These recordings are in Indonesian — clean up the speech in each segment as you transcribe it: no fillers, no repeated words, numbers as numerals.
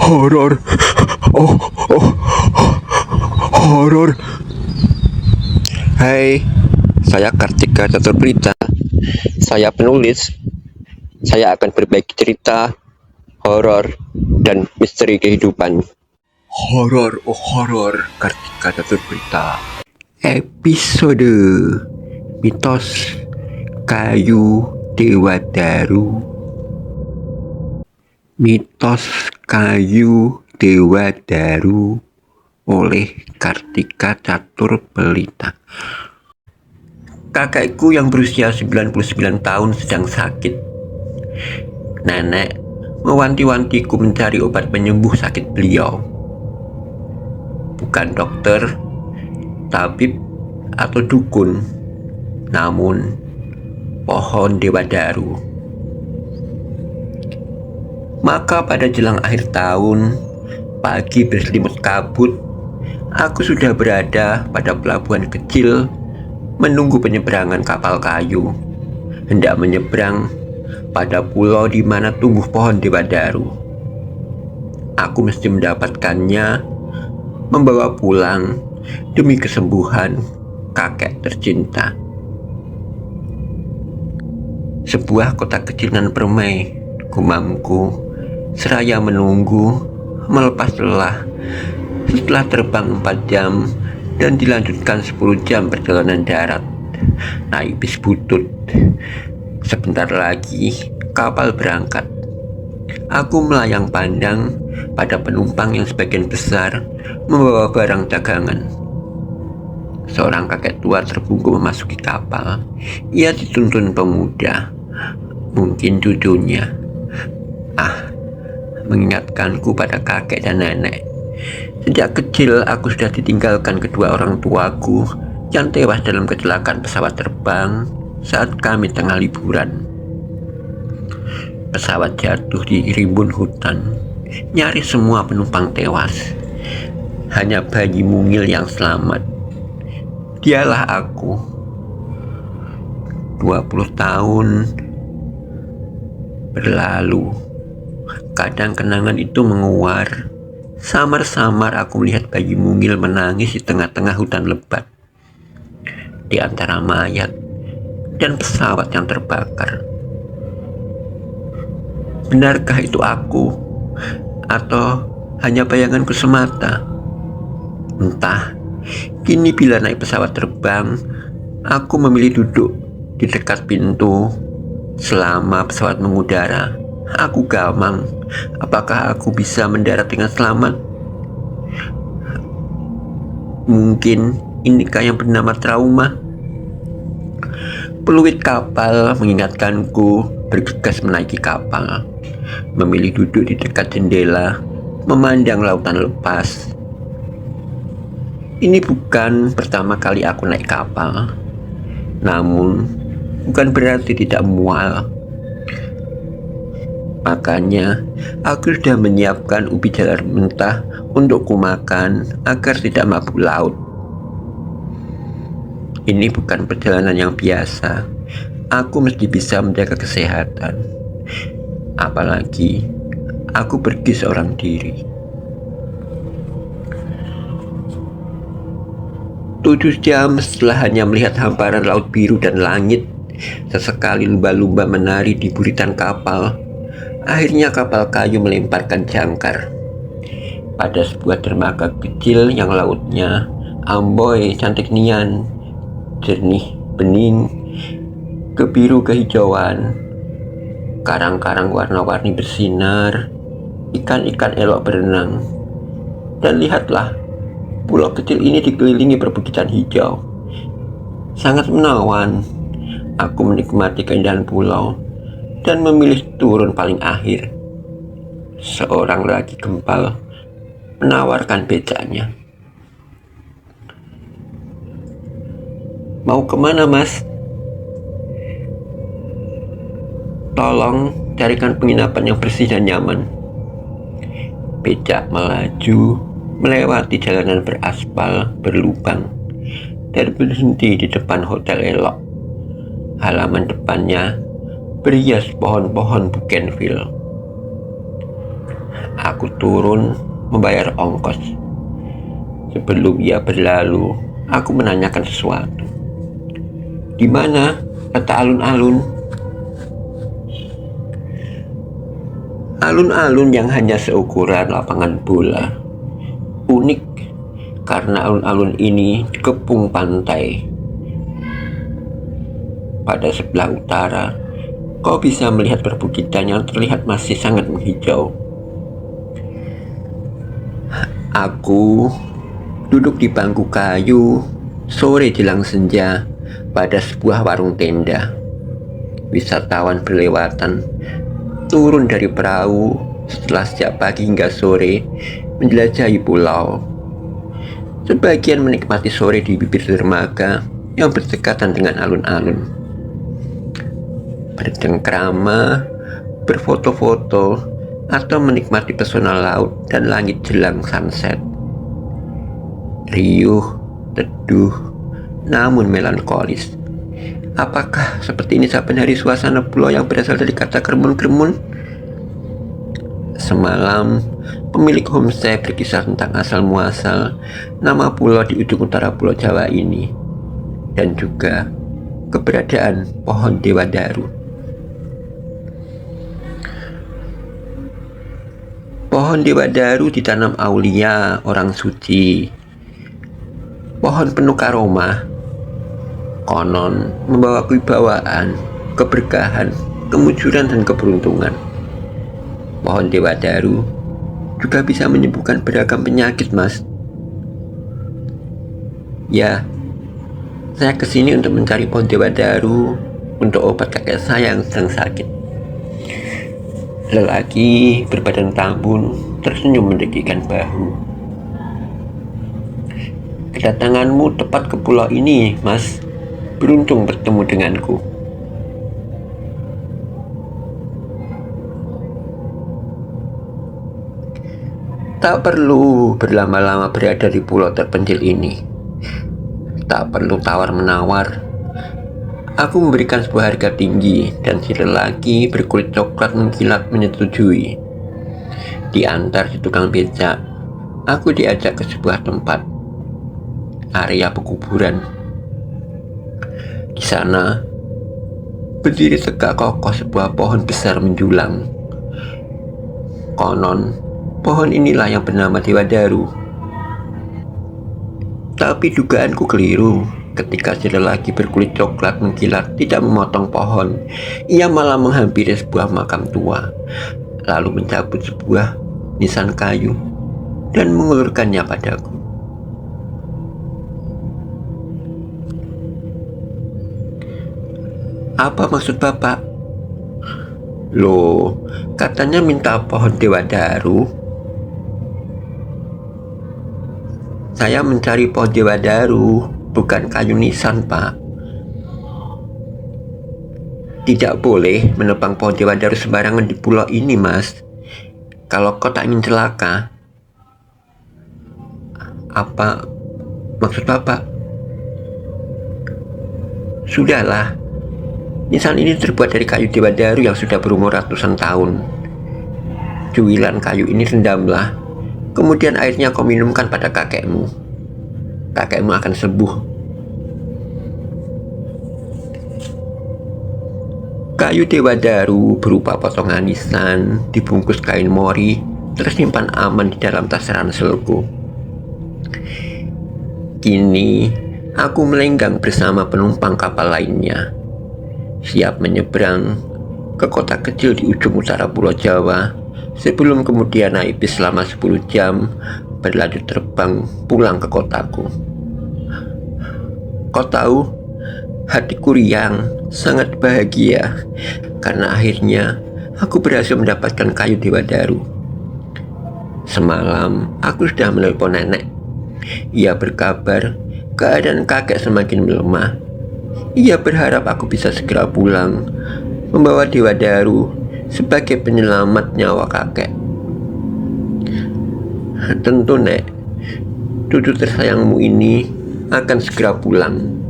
Horor. Oh, oh, horor. Hai, saya Kartika Catur Berita. Saya penulis. Saya akan berbagi cerita, horor, dan misteri kehidupan. Horor, oh horor. Kartika Catur Berita. Episode Mitos Kayu Dewa Daru. Mitos Kayu Dewa Daru oleh Kartika Catur Pelita. Kakekku yang berusia 99 tahun sedang sakit. Nenek mewanti-wantiku mencari obat penyembuh sakit beliau. Bukan dokter, tabib, atau dukun, namun pohon Dewadaru. Maka pada jelang akhir tahun, pagi berselimut kabut, aku sudah berada pada pelabuhan kecil menunggu penyeberangan kapal kayu, hendak menyeberang pada pulau di mana tumbuh pohon Dewadaru. Aku mesti mendapatkannya, membawa pulang demi kesembuhan kakek tercinta. Sebuah kota kecil nan permai, gumamku, seraya menunggu melepas lelah setelah terbang 4 jam dan dilanjutkan 10 jam perjalanan darat naik bis butut. Sebentar lagi kapal berangkat. Aku melayang pandang pada penumpang yang sebagian besar membawa barang dagangan. Seorang kakek tua terbungkuk memasuki kapal. Ia dituntun pemuda, mungkin cucunya. Mengingatkanku pada kakek dan nenek. Sejak kecil aku sudah ditinggalkan kedua orang tuaku yang tewas dalam kecelakaan pesawat terbang saat kami tengah liburan. Pesawat jatuh di rimbun hutan. Nyaris semua penumpang tewas. Hanya bayi mungil yang selamat. Dialah aku. 20 tahun berlalu. Kadang kenangan itu menguar. Samar-samar aku melihat bayi mungil menangis di tengah-tengah hutan lebat, di antara mayat dan pesawat yang terbakar. Benarkah itu aku? Atau hanya bayanganku semata? Entah. Kini bila naik pesawat terbang, aku memilih duduk di dekat pintu. Selama pesawat mengudara, aku gamang. Apakah aku bisa mendarat dengan selamat? Mungkin inikah yang bernama trauma? Peluit kapal mengingatkanku bergegas menaiki kapal, memilih duduk di dekat jendela, memandang lautan lepas. Ini bukan pertama kali aku naik kapal, namun bukan berarti tidak mual. Makanya aku sudah menyiapkan ubi jalar mentah untuk kumakan agar tidak mabuk laut. Ini bukan perjalanan yang biasa. Aku mesti bisa menjaga kesehatan. Apalagi aku pergi seorang diri. 7 jam setelah hanya melihat hamparan laut biru dan langit, sesekali lumba-lumba menari di buritan kapal. Akhirnya kapal kayu melemparkan jangkar pada sebuah dermaga kecil yang lautnya amboi cantik nian, jernih bening, kebiru kehijauan. Karang-karang warna-warni bersinar, ikan-ikan elok berenang. Dan lihatlah, pulau kecil ini dikelilingi perbukitan hijau. Sangat menawan. Aku menikmati keindahan pulau dan memilih turun paling akhir. Seorang lelaki gempal menawarkan becaknya. Mau kemana, Mas? Tolong carikan penginapan yang bersih dan nyaman. Becak melaju melewati jalanan beraspal berlubang dan berhenti di depan hotel elok. Halaman depannya berhias pohon-pohon bougainville. Aku turun membayar ongkos. Sebelum ia berlalu, aku menanyakan sesuatu. Di mana letak alun-alun? Alun-alun yang hanya seukuran lapangan bola. Unik karena alun-alun ini dikepung pantai. Pada sebelah utara, kau bisa melihat perbukitan yang terlihat masih sangat menghijau. Aku duduk di bangku kayu sore jelang senja pada sebuah warung tenda. Wisatawan berlewatan turun dari perahu setelah sejak pagi hingga sore menjelajahi pulau. Sebagian menikmati sore di bibir dermaga yang berdekatan dengan alun-alun. Bercengkrama, berfoto-foto, atau menikmati pesona laut dan langit jelang sunset. Riuh, teduh, namun melankolis. Apakah seperti ini saben hari suasana pulau yang berasal dari kata kremun-kremun? Semalam, pemilik homestay berkisah tentang asal-muasal nama pulau di ujung utara Pulau Jawa ini, dan juga keberadaan pohon Dewadaru. Pohon Dewadaru ditanam aulia orang suci. Pohon penuh karomah, konon membawa kewibawaan, keberkahan, kemujuran, dan keberuntungan. Pohon Dewadaru juga bisa menyembuhkan beragam penyakit, Mas. Ya, saya kesini untuk mencari pohon Dewadaru untuk obat kakek saya yang sedang sakit. Lelaki berbadan tambun tersenyum mendekikkan bahu. Kedatanganmu tepat ke pulau ini, Mas. Beruntung bertemu denganku. Tak perlu berlama-lama berada di pulau terpencil ini. Tak perlu tawar-menawar. Aku memberikan sebuah harga tinggi dan si lelaki berkulit coklat mengkilat menyetujui. Diantar si tukang becak, aku diajak ke sebuah tempat, area pekuburan. Di sana, berdiri tegak kokoh sebuah pohon besar menjulang. Konon, pohon inilah yang bernama Dewadaru. Tapi dugaanku keliru. Ketika si lelaki berkulit coklat mengkilat tidak memotong pohon, ia malah menghampiri sebuah makam tua, lalu mencabut sebuah nisan kayu dan mengulurkannya padaku. Apa maksud Bapak? Loh, katanya minta pohon Dewadaru. Saya mencari pohon Dewadaru, bukan kayu nisan, Pak. Tidak boleh menebang pohon Dewadaru sembarangan di pulau ini, Mas. Kalau kau tak ingin celaka. Apa maksud Bapak? Sudahlah. Nisan ini terbuat dari kayu Dewadaru yang sudah berumur ratusan tahun. Cuilan kayu ini rendamlah. Kemudian airnya kau minumkan pada kakekmu. Kakekmu akan sembuh. Kayu Dewadaru berupa potongan nisan dibungkus kain mori tersimpan aman di dalam tas ranselku. Kini aku melenggang bersama penumpang kapal lainnya, siap menyeberang ke kota kecil di ujung utara Pulau Jawa sebelum kemudian naik bis selama 10 jam berlanjut terbang pulang ke kotaku. Kau tahu, hatiku riang, sangat bahagia karena akhirnya aku berhasil mendapatkan kayu Dewadaru. Semalam aku sudah menelpon nenek. Ia berkabar keadaan kakek semakin melemah. Ia berharap aku bisa segera pulang membawa Dewadaru sebagai penyelamat nyawa kakek. Tentu, Nek, cucu tersayangmu ini akan segera pulang.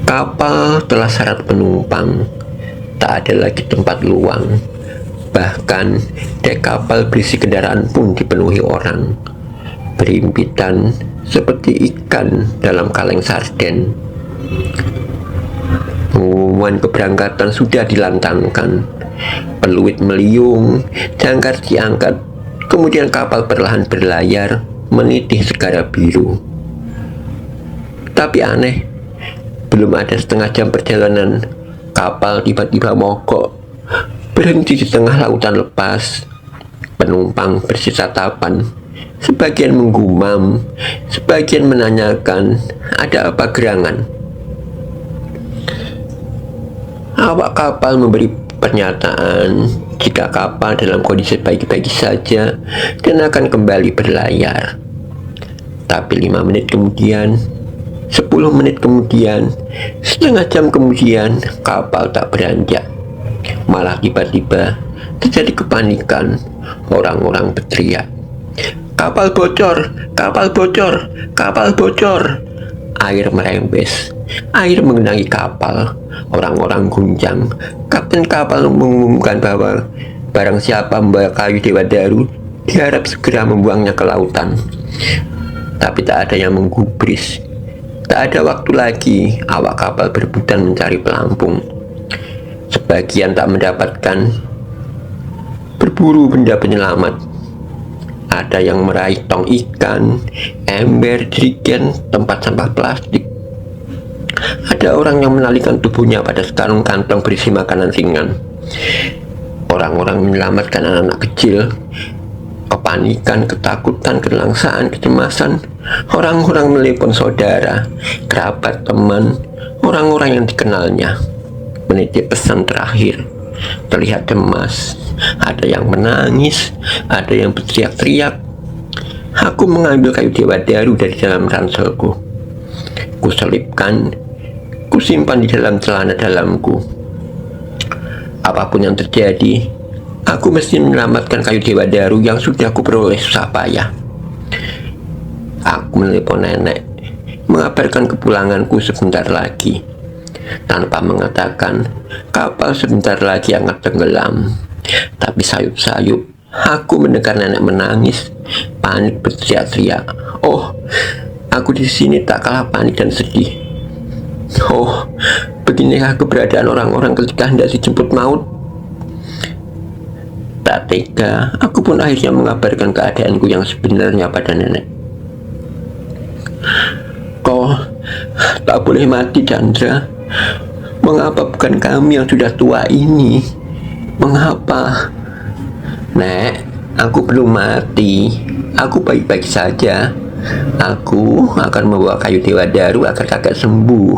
Kapal telah syarat penumpang, tak ada lagi tempat luang. Bahkan dek kapal berisi kendaraan pun dipenuhi orang, berimpitan seperti ikan dalam kaleng sarden. Pengumuman keberangkatan sudah dilantangkan, peluit meliung, jangkar diangkat, kemudian kapal perlahan berlayar menitih segara biru. Tapi aneh, belum ada setengah jam perjalanan, kapal tiba-tiba mogok, berhenti di tengah lautan lepas. Penumpang bersisa tapan, sebagian menggumam, sebagian menanyakan ada apa gerangan. Awak kapal memberi pernyataan jika kapal dalam kondisi baik-baik saja dan akan kembali berlayar. Tapi 5 menit kemudian, 10 menit kemudian, setengah jam kemudian, kapal tak beranjak. Malah tiba-tiba terjadi kepanikan. Orang-orang berteriak, "Kapal bocor! Kapal bocor! Kapal bocor!" Air merembes, air mengenangi kapal. Orang-orang gunjang. Kapten kapal mengumumkan bahwa barang siapa membawa kayu Dewa Daru diharap segera membuangnya ke lautan. Tapi tak ada yang menggubris. Tak ada waktu lagi. Awak kapal berebutan mencari pelampung. Sebagian tak mendapatkan, berburu benda penyelamat. Ada yang meraih tong ikan, ember, jerigen, tempat sampah plastik. Ada orang yang menalikan tubuhnya pada sekarung kantong berisi makanan ringan. Orang-orang menyelamatkan anak-anak kecil. Kepanikan, ketakutan, kelangsaan, kecemasan. Orang-orang menelepon saudara, kerabat, teman, orang-orang yang dikenalnya, menitip pesan terakhir. Terlihat cemas, ada yang menangis, ada yang berteriak-teriak. Aku mengambil kayu Dewa Daru dari dalam ranselku. Kuselipkan, kusimpan di dalam celana dalamku. Apapun yang terjadi, aku mesti menyelamatkan kayu Dewa Daru yang sudah kuperoleh susah payah. Aku menelepon nenek, mengabarkan kepulanganku sebentar lagi. Tanpa mengatakan, kapal sebentar lagi akan tenggelam. Tapi sayup-sayup, aku mendengar nenek menangis, panik berteriak-teriak. Oh, aku di sini tak kalah panik dan sedih. Oh, beginikah keberadaan orang-orang ketika hendak dijemput maut. Tak tega, aku pun akhirnya mengabarkan keadaanku yang sebenarnya pada nenek. Kau tak boleh mati, Chandra. Mengapa bukan kami yang sudah tua ini? Mengapa? Nek, aku belum mati. Aku baik-baik saja. Aku akan membawa kayu Dewa Daru agar kakek sembuh.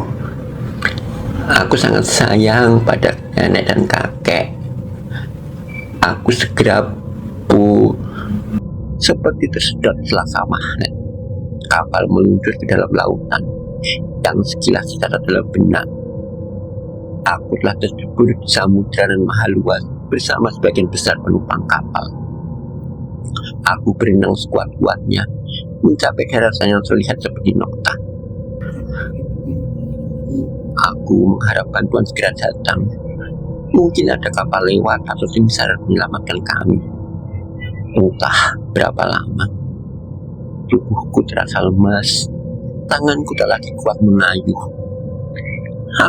Aku sangat sayang pada nenek dan kakek. Aku segera seperti tersedot selasa magnet. Kapal meluncur ke dalam lautan yang sekilas secara dalam benak. Aku telah terjebur di samudra dan maha luas bersama sebagian besar penumpang kapal. Aku berenang sekuat-kuatnya mencapai daratan yang terlihat seperti nokta. Aku mengharap bantuan segera datang. Mungkin ada kapal lewat atau tim SAR menyelamatkan kami. Entah berapa lama. Tubuhku terasa lemas. Tanganku tak lagi kuat mengayuh.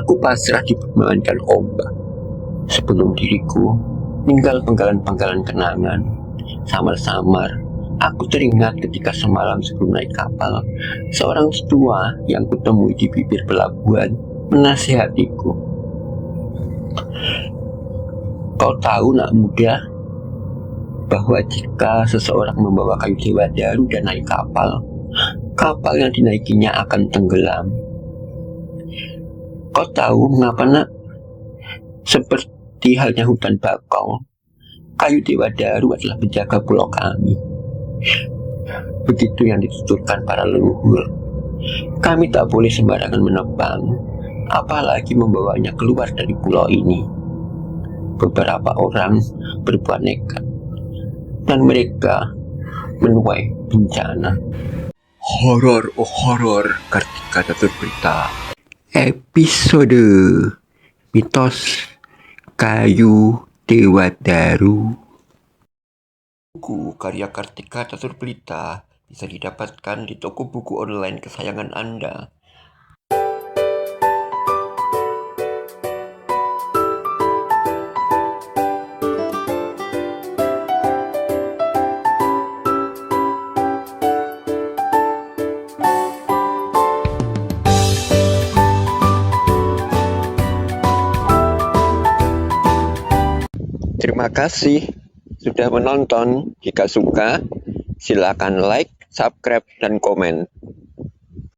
Aku pasrah dipermainkan ombak. Sebelum diriku tinggal penggalan-penggalan kenangan. Samar-samar aku teringat ketika semalam sebelum naik kapal, seorang tetua yang kutemui di bibir pelabuhan menasihatiku. Kau tahu, nak muda, bahwa jika seseorang membawa kayu Dewa Daru dan naik kapal, kapal yang dinaikinya akan tenggelam. Kau tahu mengapa, nak? Seperti halnya hutan bakau, kayu Dewa Daru adalah penjaga pulau kami. Begitu yang dituturkan para leluhur. Kami tak boleh sembarangan menebang, apalagi membawanya keluar dari pulau ini. Beberapa orang berbuat nekat, dan mereka menuai bencana. Horor, oh horor, Kartika Catur Berita. Episode Mitos Kayu Dewa Daru. Buku karya Kartika Catur Pelita bisa didapatkan di toko buku online kesayangan Anda. Terima kasih sudah menonton. Jika suka, silakan like, subscribe, dan komen.